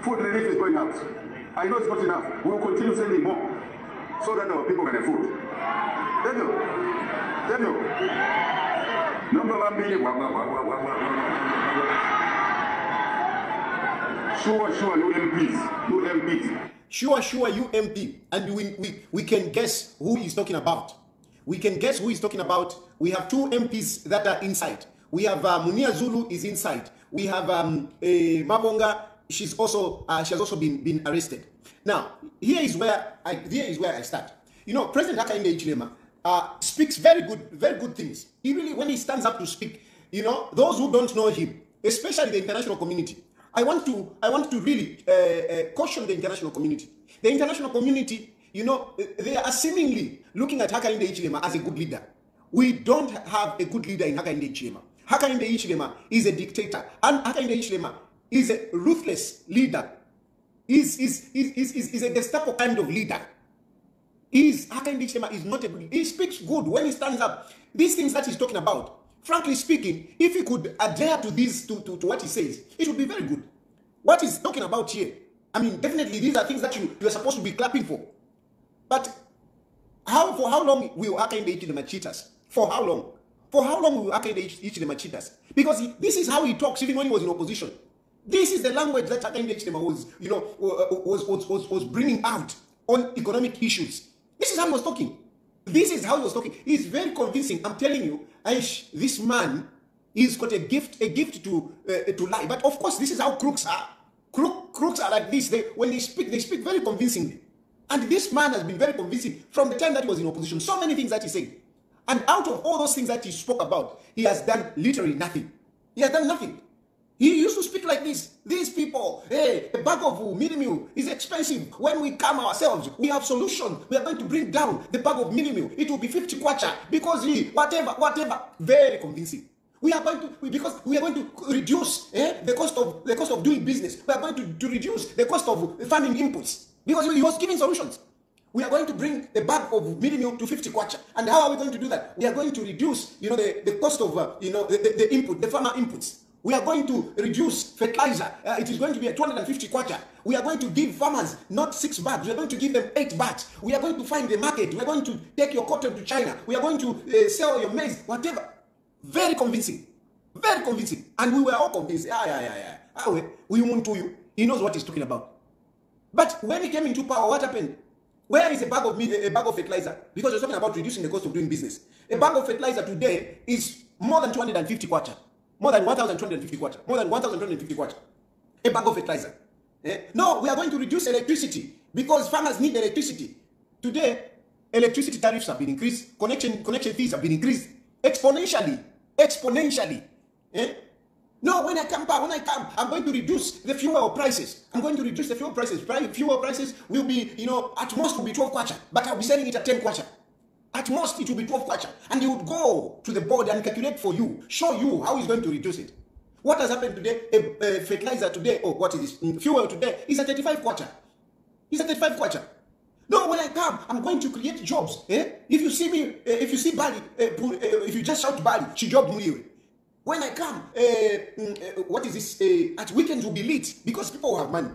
Food relief is going out. I know it's not enough. We will continue sending more so that our people can have food. Thank you. Thank you. Number 1 million. Sure, you MPs. You MPs. Sure, you MP. And we can guess who he's talking about. We can guess who he's talking about. We have 2 MPs that are inside. We have Munia Zulu is inside. We have Mabonga. She has also been arrested. Now, here is where I start. You know, President Hakainde Hichilema speaks very good things. He really, when he stands up to speak, you know, those who don't know him, especially the international community, I want to really caution the international community. The international community, you know, they are seemingly looking at Hakainde Hichilema as a good leader. We don't have a good leader in Hakainde Hichilema. Hakainde Hichilema is a dictator, and Hakainde Hichilema is a ruthless leader. Is a Gestapo kind of leader. Hakainde Hichilema is not a good leader. He speaks good when he stands up. These things that he's talking about, frankly speaking, if he could adhere to this, to what he says, it would be very good. What he's talking about here, I mean, definitely these are things that you are supposed to be clapping for. But for how long will Hakainde Hichilema cheat us? For how long? For how long will Hakainde Hichilema cheat us? Because this is how he talks even when he was in opposition. This is the language that Hakainde Hichilema was, you know, was bringing out on economic issues. This is how he was talking. This is how he was talking. He's very convincing. I'm telling you, Aish, this man, he's got a gift to lie. But of course, this is how crooks are. Crooks are like this. When they speak very convincingly. And this man has been very convincing from the time that he was in opposition. So many things that he said. And out of all those things that he spoke about, he has done literally nothing. He has done nothing. He used to speak like this. These people, hey, a bag of mini meal is expensive. When we come ourselves, we have solution. We are going to bring down the bag of mini meal. It will be 50 kwacha because whatever. Very convincing. We are going to reduce the cost of doing business. We are going to reduce the cost of farming inputs because he was giving solutions. We are going to bring the bag of mini meal to 50 kwacha. And how are we going to do that? We are going to reduce, you know, the cost of the input, the farmer inputs. We are going to reduce fertilizer. It is going to be at 250 kwacha. We are going to give farmers not 6 bags. We are going to give them 8 bags. We are going to find the market. We are going to take your cotton to China. We are going to sell your maize, whatever. Very convincing. Very convincing. And we were all convinced. We want to you. He knows what he's talking about. But when he came into power, what happened? Where is a bag of fertilizer? Because you're talking about reducing the cost of doing business. A bag of fertilizer today is more than 250 kwacha. More than 1,250 kwacha. More than 1,250 kwacha. A bag of fertilizer. No, we are going to reduce electricity because farmers need electricity. Today, electricity tariffs have been increased. Connection fees have been increased exponentially. No, when I come, I'm going to reduce the fuel prices. I'm going to reduce the fuel prices. Fuel prices will be, you know, at most will be 12 kwacha, but I'll be selling it at 10 kwacha. At most, it will be 12 kwacha. And he would go to the board and calculate for you, show you how he's going to reduce it. What has happened today? Fertilizer today, or what is this? Fuel today is at 35 kwacha. It's at 35 kwacha. No, when I come, I'm going to create jobs. If you see me, if you see Bali, if you just shout Bali, she job Muliwe. When I come, what is this? At weekends will be lit because people will have money.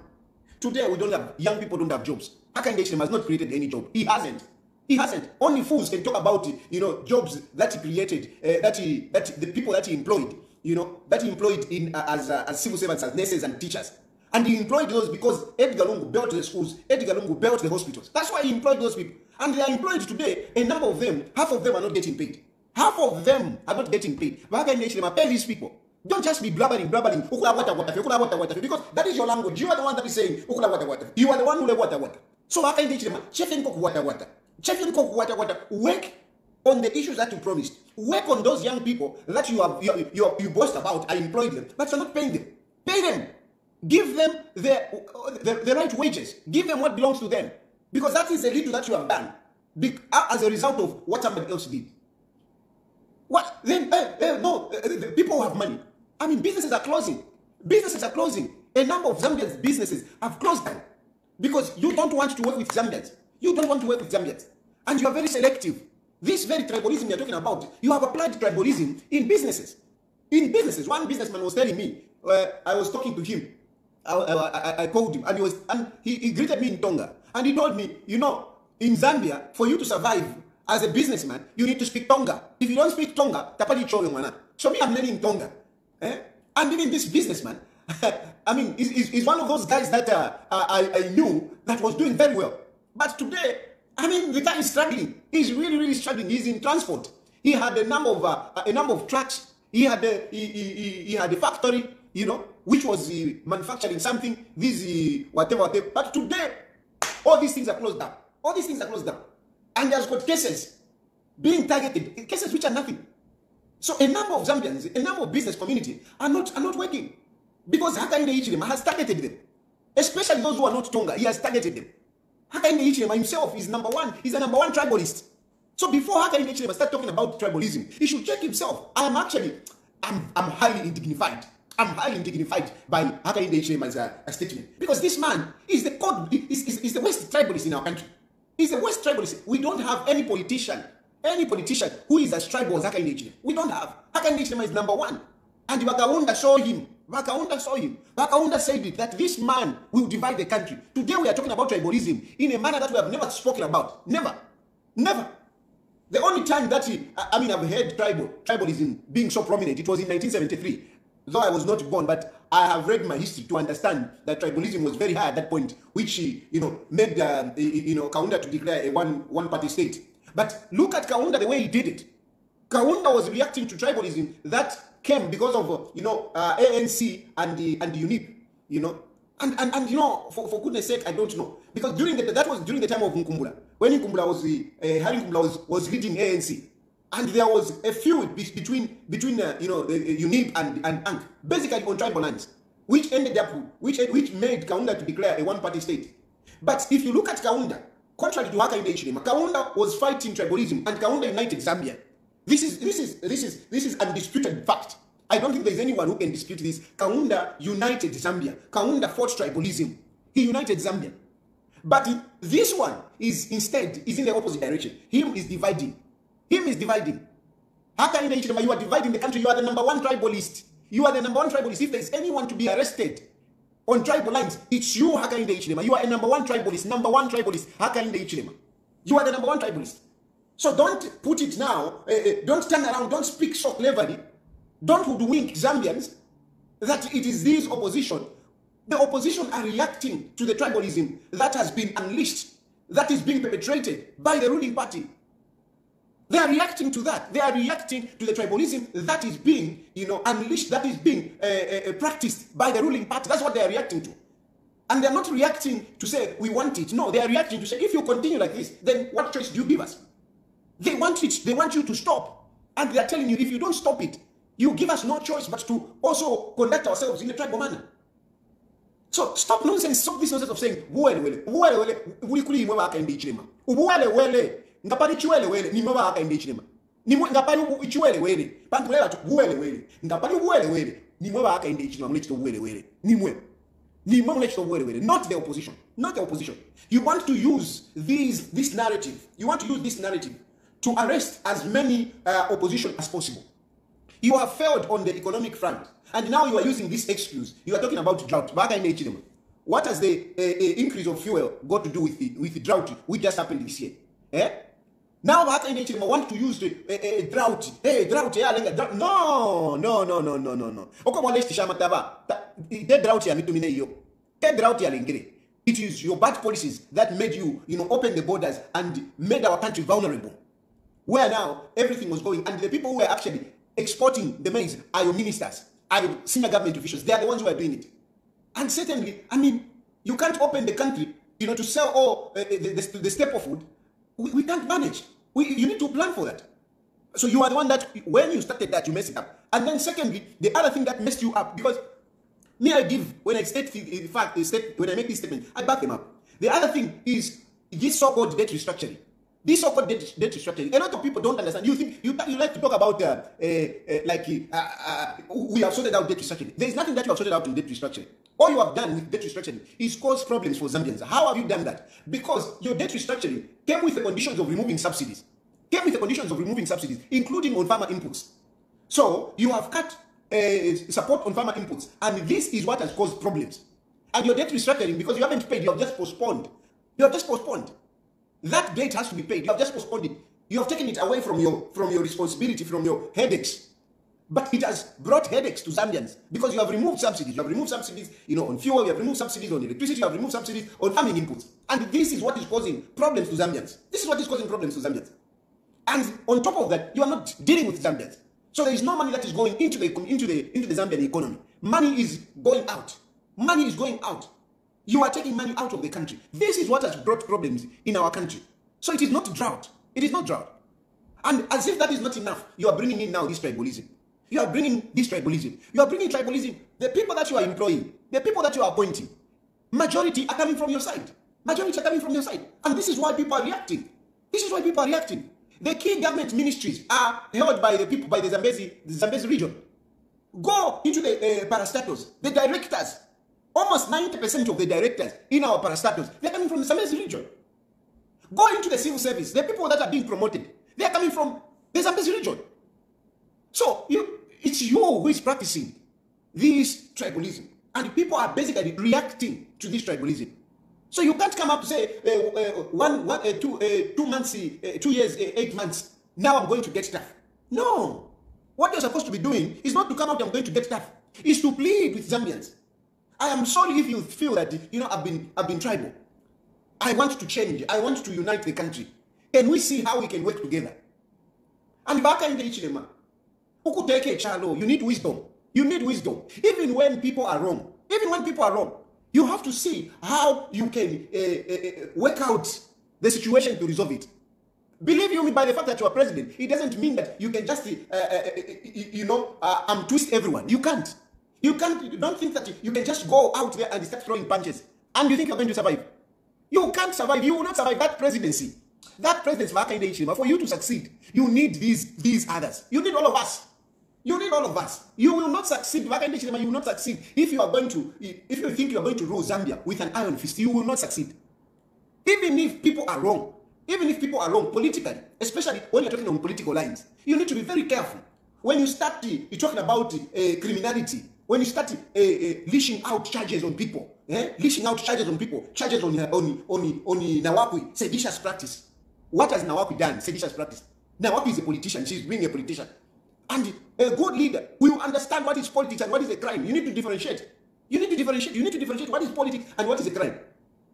Today we don't have, young people don't have jobs. Hakainde Hichilema has not created any job. He hasn't. Only fools can talk about, you know, jobs that he created, that the people that he employed, you know, that he employed in as civil servants, as nurses and teachers. And he employed those because Edgar Lungu built the schools, Edgar Lungu built the hospitals. That's why he employed those people. And they are employed today. A number of them, half of them are not getting paid. Half of them are not getting paid. But Hakainde Hichilema, pay these people. Don't just be blabbering. Because that is your language. You are the one that is saying, you are the one who le water. So Hakainde Hichilema, work on the issues that you promised. Work on those young people that you boast about. I employed them, but you're not paying them. Pay them. Give them the right wages. Give them what belongs to them. Because that is the little that you have done as a result of what somebody else did. What? Then, people have money. I mean, businesses are closing. A number of Zambians' businesses have closed down because you don't want to work with Zambians. And you are very selective. This very tribalism you're talking about, you have applied tribalism in businesses. One businessman was telling me, I was talking to him, I called him, and he greeted me in Tonga, and he told me, you know, in Zambia, for you to survive as a businessman, you need to speak Tonga. If you don't speak Tonga, tapali choyo mana. So me, I'm learning Tonga, and even this businessman, I mean, is one of those guys that I knew that was doing very well. But today, I mean, the guy is struggling. He's really struggling. He's in transport. He had a number of trucks. He had a factory, you know, which was manufacturing something. This whatever. But today, all these things are closed down. All these things are closed down, and there's got cases being targeted. Cases which are nothing. So a number of Zambians, a number of business community are not working because Hakainde Hichilema has targeted them, especially those who are not Tonga. He has targeted them. Hakainde Hichilema himself is number one. He's the number one tribalist. So before Hakainde Hichilema start talking about tribalism, he should check himself. I'm highly indignified. I'm highly indignified by Hakainde Hichilema's statement, because this man is the worst tribalist in our country. He's the worst tribalist. We don't have any politician who is as tribal as Hakainde Hichilema. We don't have. Hakainde Hichilema is number one. And Wakaunda saw him. Wakaunda said it, that this man will divide the country. Today we are talking about tribalism in a manner that we have never spoken about. Never. The only time that I've heard tribalism being so prominent, it was in 1973. Though I was not born, but I have read my history to understand that tribalism was very high at that point, which made Kaunda to declare a one-party state. But look at Kaunda, the way he did it. Kaunda was reacting to tribalism that came because of ANC and the UNIP, and for goodness sake, I don't know, because that was during the time of Nkumbula, when Nkumbula Harry Nkumbula was leading ANC, and there was a feud between the UNIP and ANC, basically on tribal lands, which made Kaunda to declare a one-party state. But if you look at Kaunda, contrary to Hakainde Hichilema, Kaunda was fighting tribalism, and Kaunda united Zambia. This is undisputed fact. I don't think there's anyone who can dispute this. Kaunda united Zambia. Kaunda fought tribalism. He united Zambia. But this one is in the opposite direction. Him is dividing. Hakainde Hichilema, you are dividing the country. You are the number one tribalist. If there's anyone to be arrested on tribal lines, it's you, Hakainde Hichilema. You are a number one tribalist, Hakainde Hichilema. You are the number one tribalist. So don't put it now, don't turn around, don't speak so cleverly, don't hoodwink Zambians that it is this opposition. The opposition are reacting to the tribalism that has been unleashed, that is being perpetrated by the ruling party. They are reacting to that. They are reacting to the tribalism that is being, unleashed, that is being practiced by the ruling party. That's what they are reacting to. And they are not reacting to say, we want it. No, they are reacting to say, if you continue like this, then what choice do you give us? They want it. They want you to stop. And they are telling you, if you don't stop it, you give us no choice but to also conduct ourselves in a tribal manner. So stop nonsense. Stop this nonsense of saying, not the opposition. Not the opposition. You want to use this narrative. You want to use this narrative to arrest as many opposition as possible. You have failed on the economic front, and now you are using this excuse. You are talking about drought. What has the increase of fuel got to do with the drought which just happened this year? Now want to use the drought. Hey, drought. No. It is your bad policies that made you, open the borders and made our country vulnerable. Where now everything was going, and the people who were actually exporting the maize are your ministers, are your senior government officials. They are the ones who are doing it. And certainly, you can't open the country, to sell all the staple food. We can't manage. You need to plan for that. So you are the one that, when you started that, you messed it up. And then secondly, the other thing that messed you up, because when I make this statement, I back them up. The other thing is this so-called debt restructuring. This so-called debt restructuring. A lot of people don't understand. You think you like to talk about we have sorted out debt restructuring. There is nothing that you have sorted out in debt restructuring. All you have done with debt restructuring is cause problems for Zambians. How have you done that? Because your debt restructuring came with the conditions of removing subsidies. Including on farmer inputs. So you have cut support on farmer inputs, and this is what has caused problems. And your debt restructuring, because you haven't paid, you have just postponed. You have just postponed. That date has to be paid. You have just postponed it. You have taken it away from your responsibility, from your headaches. But it has brought headaches to Zambians because you have removed subsidies. You have removed subsidies, on fuel. You have removed subsidies on electricity. You have removed subsidies on farming inputs. And this is what is causing problems to Zambians. This is what is causing problems to Zambians. And on top of that, you are not dealing with Zambians. So there is no money that is going into the Zambian economy. Money is going out. Money is going out. You are taking money out of the country. This is what has brought problems in our country. So it is not drought. It is not drought. And as if that is not enough, you are bringing in now this tribalism. You are bringing this tribalism. You are bringing tribalism. The people that you are employing, the people that you are appointing, majority are coming from your side. Majority are coming from your side. And this is why people are reacting. This is why people are reacting. The key government ministries are held by the people, by the Zambezi region. Go into the parastatos, the directors. Almost 90% of the directors in our parastatos, they're coming from the Zambezi region. Go into the civil service. The people that are being promoted, they are coming from the Zambezi region. So it's you who is practicing this tribalism. And people are basically reacting to this tribalism. So you can't come up and say, 2 months, 2 years, 8 months, now I'm going to get stuff. No. What you're supposed to be doing is not to come out, I'm going to get stuff. It's to plead with Zambians. I am sorry if you feel that, I've been tribal. I want to change. I want to unite the country. Can we see how we can work together? And Hakainde Hichilema, you need wisdom. You need wisdom. Even when people are wrong. You have to see how you can work out the situation to resolve it. Believe you me, by the fact that you are president, it doesn't mean that you can just, twist everyone. You can't. You don't think that you can just go out there and start throwing punches and you think you're going to survive. You can't survive. You will not survive that presidency. That presidency of Hakainde Hichilema, for you to succeed, you need these others. You need all of us. You need all of us. You will not succeed. Hakainde Hichilema, you will not succeed if you think you are going to rule Zambia with an iron fist. You will not succeed. Even if people are wrong, politically, especially when you're talking on political lines, you need to be very careful. When you start talking about criminality, when you start leashing out charges on people, charges on Nawakwi, seditious practice. What has Nawakwi done? Seditious practice. Nawakwi is a politician. She's being a politician. And a good leader will understand what is politics and what is a crime. You need to differentiate. You need to differentiate what is politics and what is a crime.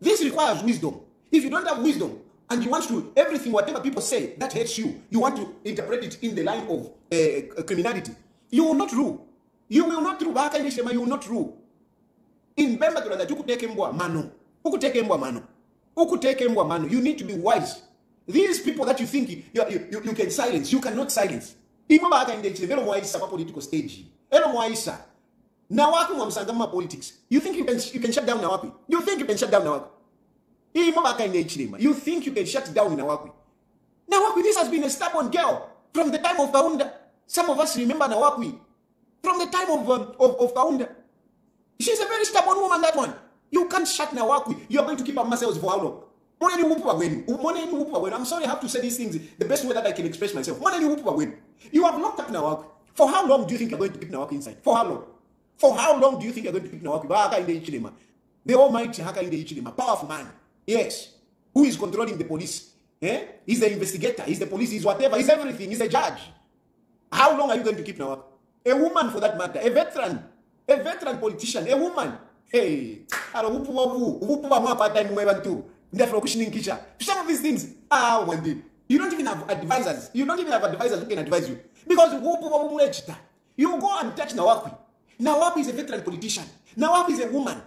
This requires wisdom. If you don't have wisdom and you want to, whatever people say that hurts you, you want to interpret it in the line of criminality, you will not rule. You will not rule. You will not rule. In Bemba Turanda, you could take mano. You need to be wise. These people that you think you can silence, you cannot silence. Imamba Hakainde Hichilema mwaisa pa political stage. Elo mwaisa. Nawakwi mwamsangama politics. You think you can shut down Nawakwi? You think you can shut down Nawakwi? Imamba Hakainde Hichilema. You think you can shut down Nawakwi? Nawakwi, this has been a stubborn girl from the time of Kaunda. Some of us remember Nawakwi from the time of Kaunda. She's a very stubborn woman, that one. You can't shut Nawakwi. You are going to keep her muscles for how long? I'm sorry I have to say these things the best way that I can express myself. You have locked up Nawakwi. For how long do you think you're going to keep Nawakwi inside? For how long? For how long do you think you're going to keep Nawakwi? Hakainde Hichilema, the almighty Hakainde Hichilema, powerful man. Yes. Who is controlling the police? He's the investigator, he's the police, he's whatever, he's everything, he's a judge. How long are you going to keep Nawakwi? A woman for that matter, a veteran politician, a woman. Hey, some of these things, you don't even have advisors. You don't even have advisors who can advise you. Because you go and touch Nawakwi. Nawakwi is a veteran politician. Nawakwi is a woman.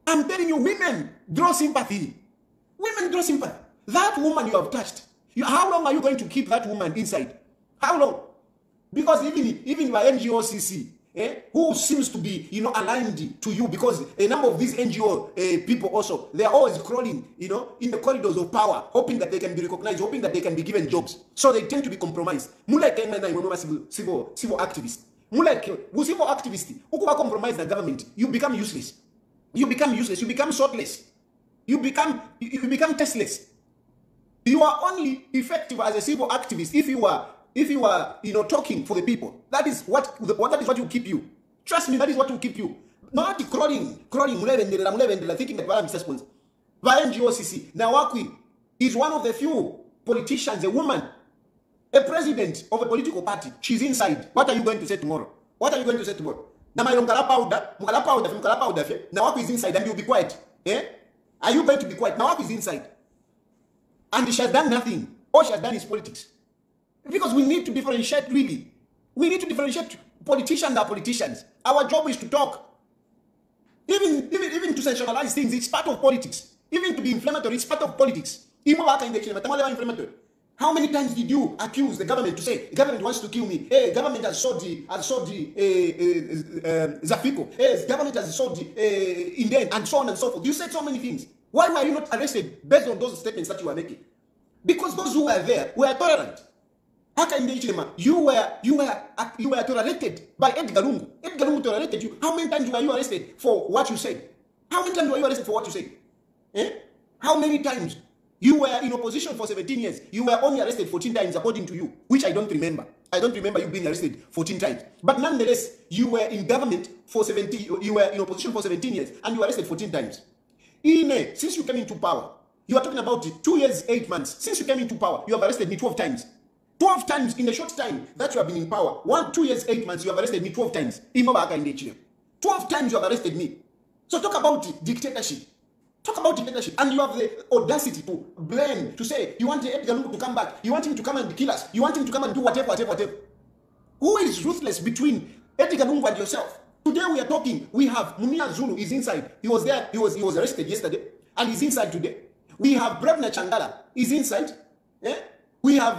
I'm telling you, women draw sympathy. Women draw sympathy. That woman you have touched, how long are you going to keep that woman inside? How long? Because even by NGOCC, who seems to be, aligned to you, because a number of these NGO people also, they are always crawling, in the corridors of power, hoping that they can be recognized, hoping that they can be given jobs. So they tend to be compromised. Civil activists. Civil activists, who compromise the government, you become useless. You become sortless. You become tasteless. You are only effective as a civil activist if you are talking for the people. That is what will keep you. Trust me, that is what will keep you. Not crawling, thinking that I'm responsible. NGOCC, Nawakwi is one of the few politicians, a woman, a president of a political party. She's inside. What are you going to say tomorrow? What are you going to say tomorrow? Nawakwi is inside and you'll be quiet. Eh? Are you going to be quiet? Nawakwi is inside. And she has done nothing. All she has done is politics. Because we need to differentiate, really. We need to differentiate. Politicians are politicians. Our job is to talk. Even to sensationalize things, it's part of politics. Even to be inflammatory, it's part of politics. How many times did you accuse the government to say, the government wants to kill me? Hey, government has sold the Zafiko. Hey, the government has sold the Indian, and so on and so forth. You said so many things. Why were you not arrested based on those statements that you were making? Because those who were there were tolerant. Hakainde Hichilema, you were tolerated by Edgar Lungu. Edgar Lungu tolerated you. How many times were you arrested for what you said? How many times were you arrested for what you said? Eh? How many times? You were in opposition for 17 years. You were only arrested 14 times according to you, which I don't remember. I don't remember you being arrested 14 times. But nonetheless, you were in government for 17, you were in opposition for 17 years and you were arrested 14 times. Since you came into power, you are talking about 2 years, 8 months. Since you came into power, you have arrested me 12 times. 12 times in the short time that you have been in power. 2 years, 8 months, you have arrested me 12 times. 12 times you have arrested me. So talk about dictatorship. Talk about dictatorship. And you have the audacity to blame, to say, you want Edgar Lungu to come back. You want him to come and kill us. You want him to come and do whatever. Who is ruthless between Edgar Lungu and yourself? Today we are talking. We have Munia Zulu is inside. He was there. He was arrested yesterday. And he's inside today. We have Brevna Changala. He's inside. Eh? We have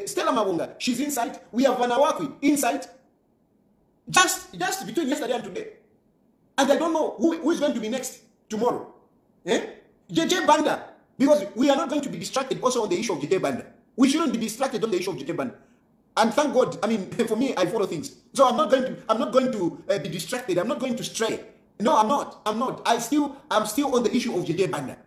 Stella Mawunga. She's inside. We have Wanawakwi inside. Just between yesterday and today. And I don't know who is going to be next tomorrow. Eh? JJ Banda. Because we are not going to be distracted also on the issue of JJ Banda. We shouldn't be distracted on the issue of JJ Banda. And thank God, I mean, for me, I follow things. So I'm not going to be distracted. I'm not going to stray. No, I'm not. I'm still on the issue of JJ Banda.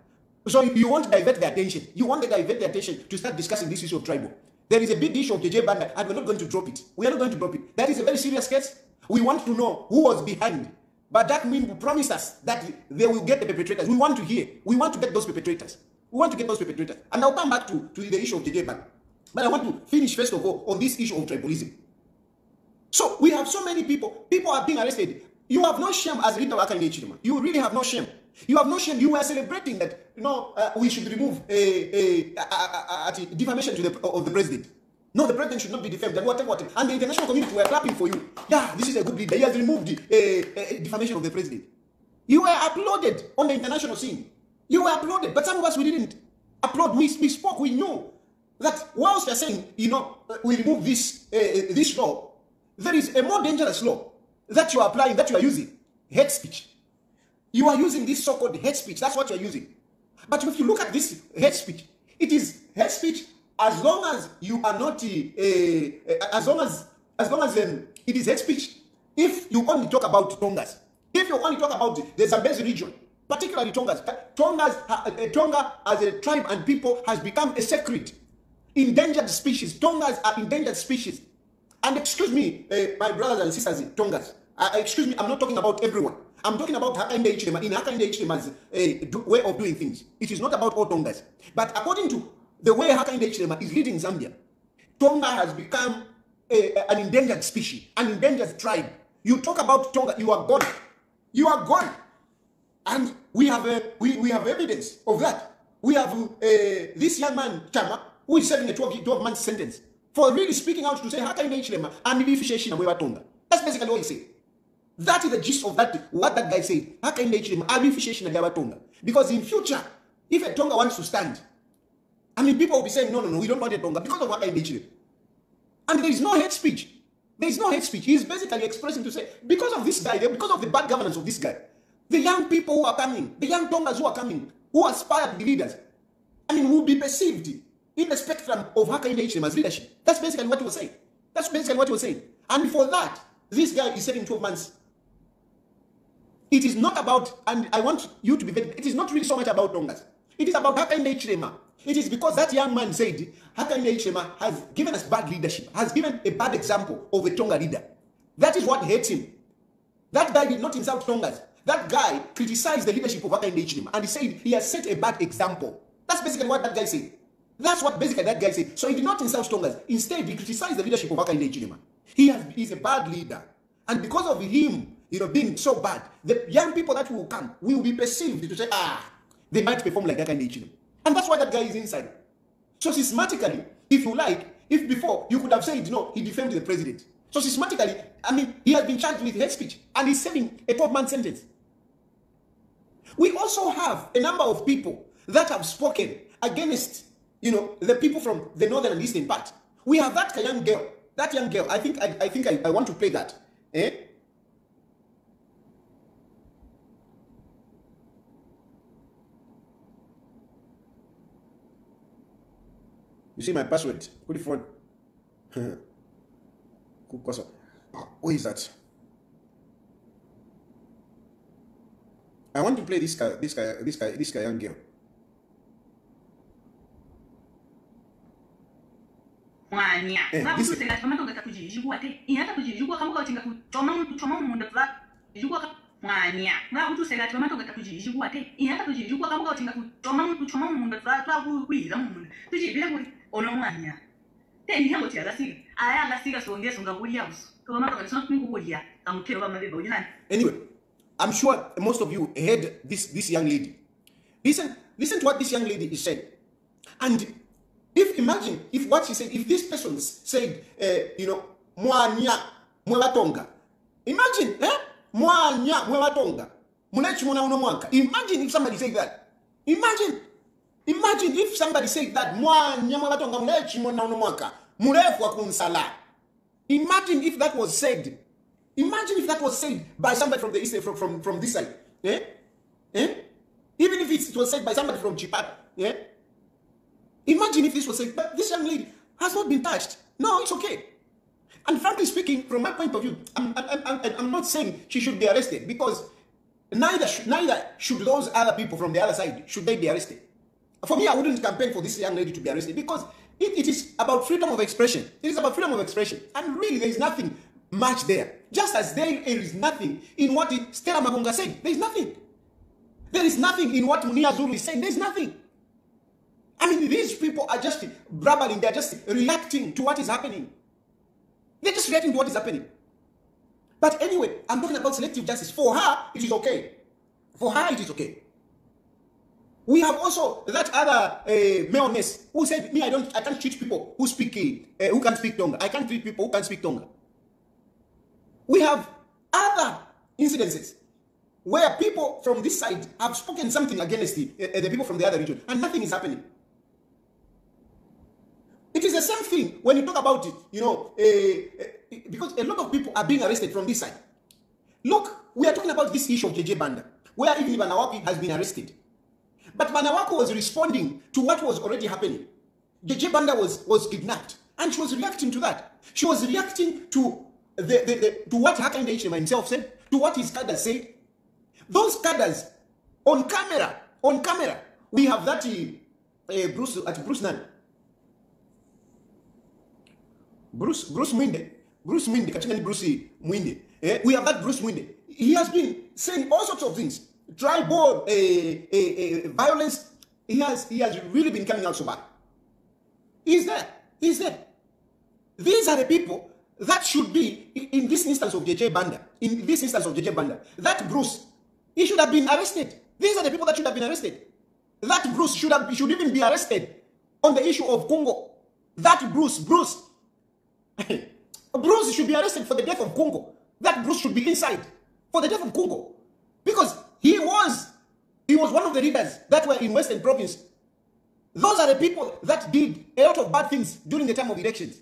So you want to divert the attention. You want to divert the attention to start discussing this issue of tribal. There is a big issue of JJ Banda, and we're not going to drop it. We are not going to drop it. That is a very serious case. We want to know who was behind. But that means we promise us that they will get the perpetrators. We want to hear. We want to get those perpetrators. And I'll come back to the issue of JJ Banda. But I want to finish first of all on this issue of tribalism. So we have so many people. People are being arrested. You have no shame as leader of Hakainde Hichilema. You really have no shame. You have no shame. You were celebrating that, we should remove defamation of the president. No, the president should not be defamed. And whatever. And the international community were clapping for you. Yeah, this is a good leader. He has removed the defamation of the president. You were applauded on the international scene. You were applauded. But some of us, we didn't applaud. We spoke. We knew that whilst you're saying, we remove this law, there is a more dangerous law that you are applying, that you are using. Hate speech. You are using this so-called hate speech. That's what you are using. But if you look at this hate speech, it is hate speech as long as you are not, as long as it is hate speech. If you only talk about Tongas, if you only talk about the Zambezi region, particularly Tongas, Tonga as a tribe and people has become a sacred, endangered species. Tongas are endangered species. And excuse me, my brothers and sisters, Tongas, excuse me, I'm not talking about everyone. I'm talking about Hakainde Hichilema. In Hakainde Hichilema's way of doing things, it is not about all Tongas. But according to the way Hakainde Hichilema is leading Zambia, Tonga has become an endangered species, an endangered tribe. You talk about Tonga, you are gone. You are gone. And we have evidence of that. We have this young man, Chama, who is serving a 12-month sentence for really speaking out to say Hakainde Hichilema and the Tonga. That's basically what he said. That is the gist of that, what that guy said. Hakainde Hichilema and Tonga. Because in future, if a Tonga wants to stand, people will be saying, no, we don't want a Tonga because of Hakainde Hichilema. And there is no hate speech. There is no hate speech. He is basically expressing to say, because of this guy, because of the bad governance of this guy, the young people who are coming, the young Tongas who are coming, who aspire to be leaders, will be perceived in the spectrum of Hakainde Hichilema's leadership. That's basically what he was saying. That's basically what he was saying. And for that, this guy is serving 12 months. It is not about, and I want you to be very, it is not really so much about Tongas. It is about Hakainde Hichilema. It is because that young man said, Hakainde Hichilema has given us bad leadership, has given a bad example of a Tonga leader. That is what hates him. That guy did not insult Tongas. That guy criticized the leadership of Hakainde Hichilema, and he said he has set a bad example. That's basically what that guy said. That's what basically that guy said. So he did not insult Tongas. Instead, he criticized the leadership of Hakainde Hichilema. He's a bad leader. And because of him, being so bad, the young people that will come will be perceived to say, they might perform like Hakainde Hichilema. And that's why that guy is inside. So systematically, if you like, if before you could have said, no, he defamed the president. So systematically, he has been charged with hate speech and he's serving a 12-month sentence. We also have a number of people that have spoken against, the people from the northern and eastern part. We have that young girl. That young girl. I think I want to play that. Eh? You see my password? Put it forward. Where is that? I want to play this guy young girl. Anyway, I'm sure most of you heard this young lady. Listen to what this young lady is saying. And imagine if what she said, if this person said, mwanya mwewatonga. Imagine, mwanya mwewatonga. Munachimona uno mwanka. Imagine if somebody said that. Imagine if somebody said that. Mwanya mwewatonga munachimona uno mwanka. Murefu wa kunsala. Imagine if that was said. Imagine if that was said by somebody from the east, from this side. Eh? Even if it was said by somebody from Chipat. Yeah? Imagine if this was said, but this young lady has not been touched. No, it's okay. And frankly speaking, from my point of view, I'm not saying she should be arrested, because neither should those other people from the other side, should they be arrested. For me, I wouldn't campaign for this young lady to be arrested, because it is about freedom of expression. It is about freedom of expression. And really, there is nothing much there. Just as there is nothing in what Stella Magunga said. There is nothing. There is nothing in what Munia Zulu is saying. There is nothing. These people are just brabbling. They're just reacting to what is happening. They're just reacting to what is happening. But anyway, I'm talking about selective justice. For her, it is okay. For her, it is okay. We have also that other maleness who said, I can't treat people who can speak Tonga. I can't treat people who can speak Tonga. We have other incidences where people from this side have spoken something against the people from the other region, and nothing is happening. It is the same thing when you talk about it, because a lot of people are being arrested from this side. Look, we are talking about this issue of JJ Banda, where even Manawaki has been arrested. But Manawako was responding to what was already happening. JJ Banda was kidnapped, and she was reacting to that. She was reacting to to what Hakainde Hichilema himself said, to what his cadres said. Those cadres on camera, we have that Bruce Mwinde, we have that Bruce Mwinde. He has been saying all sorts of things, tribal violence. He has really been coming out so bad. He's there. These are the people that should be in this instance of JJ Banda. That Bruce, he should have been arrested. These are the people that should have been arrested. That Bruce should even be arrested on the issue of Congo. That Bruce should be arrested for the death of Congo. That Bruce should be inside for the death of Congo, because he was one of the leaders that were in Western Province. Those are the people that did a lot of bad things during the time of elections.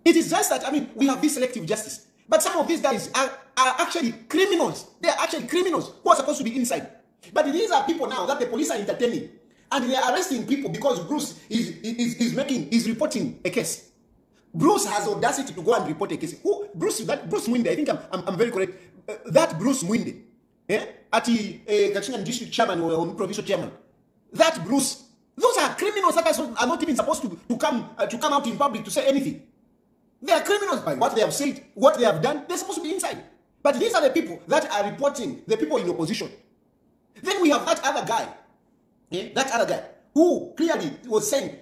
It is just that, we have this selective justice. But some of these guys are actually criminals. They are actually criminals who are supposed to be inside. But these are people now that the police are entertaining. And they are arresting people because Bruce is reporting a case. Bruce has audacity to go and report a case. Bruce Mwinde, I think I'm very correct. That Bruce Mwinde, at the Katsina district chairman or provincial chairman, that Bruce, those are criminals that are not even supposed to come out in public to say anything. They are criminals by what they have said, what they have done. They're supposed to be inside. But these are the people that are reporting the people in opposition. Then we have that other guy, who clearly was saying,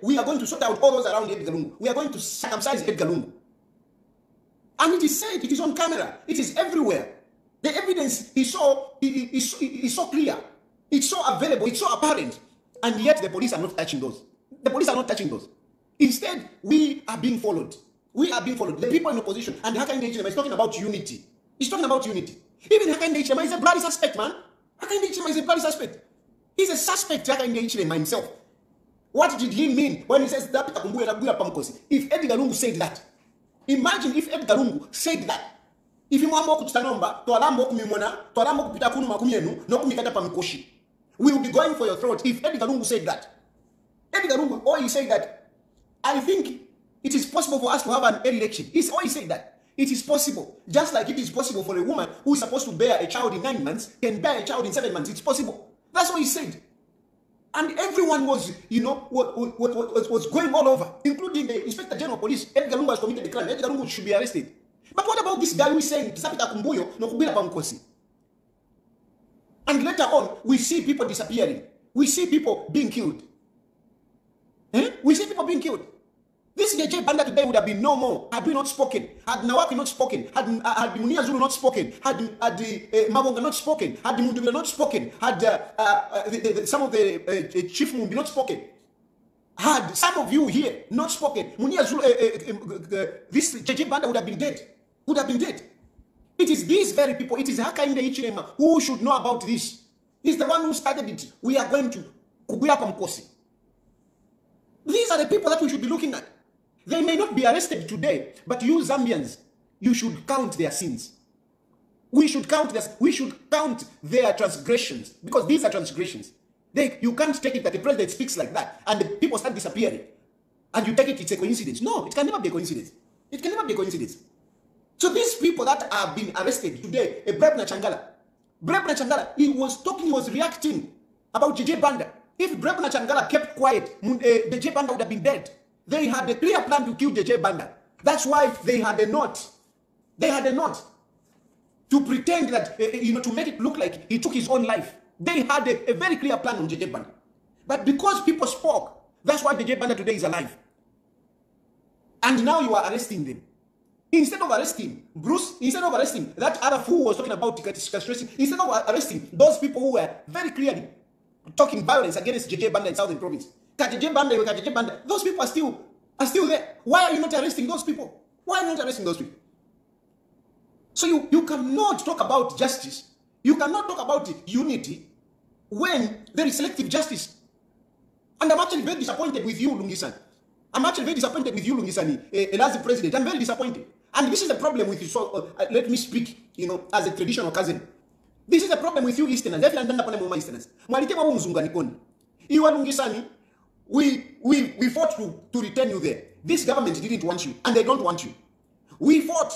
we are going to sort out all those around Edgar Lungu. We are going to circumcise Edgar Lungu. And it is said, it is on camera, it is everywhere. The evidence is so clear, it's so available, it's so apparent, and yet the police are not touching those. The police are not touching those. Instead, we are being followed. We are being followed. The people in opposition, and Hakainde Hichilema is talking about unity. He's talking about unity. Even Hakainde Hichilema is a bloody suspect, man. Hakainde Hichilema is a bloody suspect. He's a suspect, Hakainde Hichilema himself. What did he mean when he says that? If Edgar Lungu said that, imagine if Edgar Lungu said that. If you want we will be going for your throat. If Edgar Lungu said that, Edgar Lungu, or he said that, I think it is possible for us to have an election. He's always saying that. It is possible. Just like it is possible for a woman who is supposed to bear a child in 9 months can bear a child in 7 months. It's possible. That's what he said. And everyone was, was going all over, including the Inspector General of Police. Edgar Lungu has committed a crime. Edgar Lungu should be arrested. But what about this guy who is saying, and later on, we see people disappearing. We see people being killed. We see people being killed. This JJ Banda today would have been no more had we not spoken, had Nawaki not spoken, had Munia Zulu not spoken, had Mabonga not spoken, had Mundubila not spoken, had some of the Chief Mumbi not spoken, had some of you here not spoken. Munia Zulu, this JJ Banda would have been dead. Would have been dead. It is these very people, it is Hakainde Hichilema who should know about this. He's the one who started it. We are going to Kubuya Pamkosi. These are the people that we should be looking at. They may not be arrested today, but you Zambians, you should count their sins. We should count their transgressions, because these are transgressions. You can't take it that the president speaks like that and the people start disappearing, and you take it's a coincidence. No, it can never be a coincidence. It can never be a coincidence. So these people that have been arrested today, Brebna Changala, he was talking, he was reacting about JJ Banda. If Brebna Changala kept quiet, the JJ Banda would have been dead. They had a clear plan to kill JJ Banda. That's why they had a note. They had a note to pretend that, to make it look like he took his own life. They had a very clear plan on JJ Banda. But because people spoke, that's why JJ Banda today is alive. And now you are arresting them. Instead of arresting that other fool who was talking about castration, instead of arresting those people who were very clearly talking violence against JJ Banda in Southern Province, JJ Banda, those people are still there. Why are you not arresting those people? Why are you not arresting those people? So you cannot talk about justice. You cannot talk about unity when there is selective justice. And I'm actually very disappointed with you, Lungisan. I'm actually very disappointed with you, Lungisani, as the president. I'm very disappointed. And this is the problem with you. So let me speak, as a traditional cousin. This is the problem with you, Easterners. You are Lungisani. We fought to return you there. This government didn't want you, and they don't want you. We fought.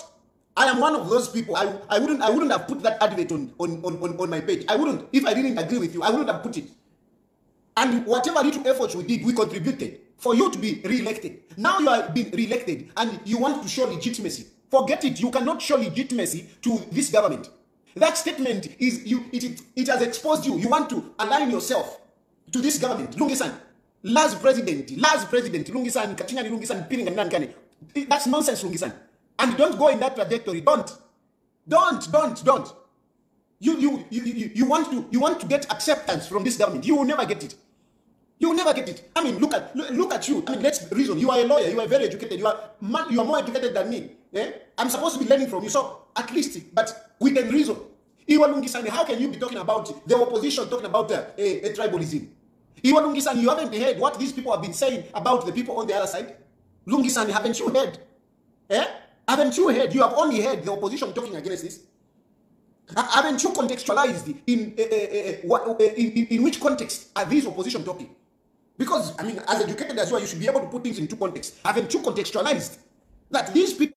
I am one of those people. I wouldn't have put that advert on my page. I wouldn't. If I didn't agree with you, I wouldn't have put it. And whatever little efforts we did, we contributed for you to be re-elected. Now you are being re-elected and you want to show legitimacy. Forget it. You cannot show legitimacy to this government. That statement it has exposed you. You want to align yourself to this government. Lungisan, last president, Lungisan, Kachina Lungisan, Piring and Nankane. That's nonsense, Lungisan. And don't go in that trajectory. Don't. You want to get acceptance from this government. You will never get it. You will never get it. I mean, look at you. I mean, let's reason. You are a lawyer. You are very educated. You are more educated than me. Eh? I'm supposed to be learning from you. So at least, but we can reason. Iwa Lungisani, how can you be talking about the opposition, talking about a tribalism? Iwa Lungisani, you haven't heard what these people have been saying about the people on the other side? Lungisani, haven't you heard? Eh? Haven't you heard? You have only heard the opposition talking against this. Haven't you contextualized in which context are these opposition talking? Because, I mean, as educated as well, you should be able to put things into context. Haven't you contextualized that these people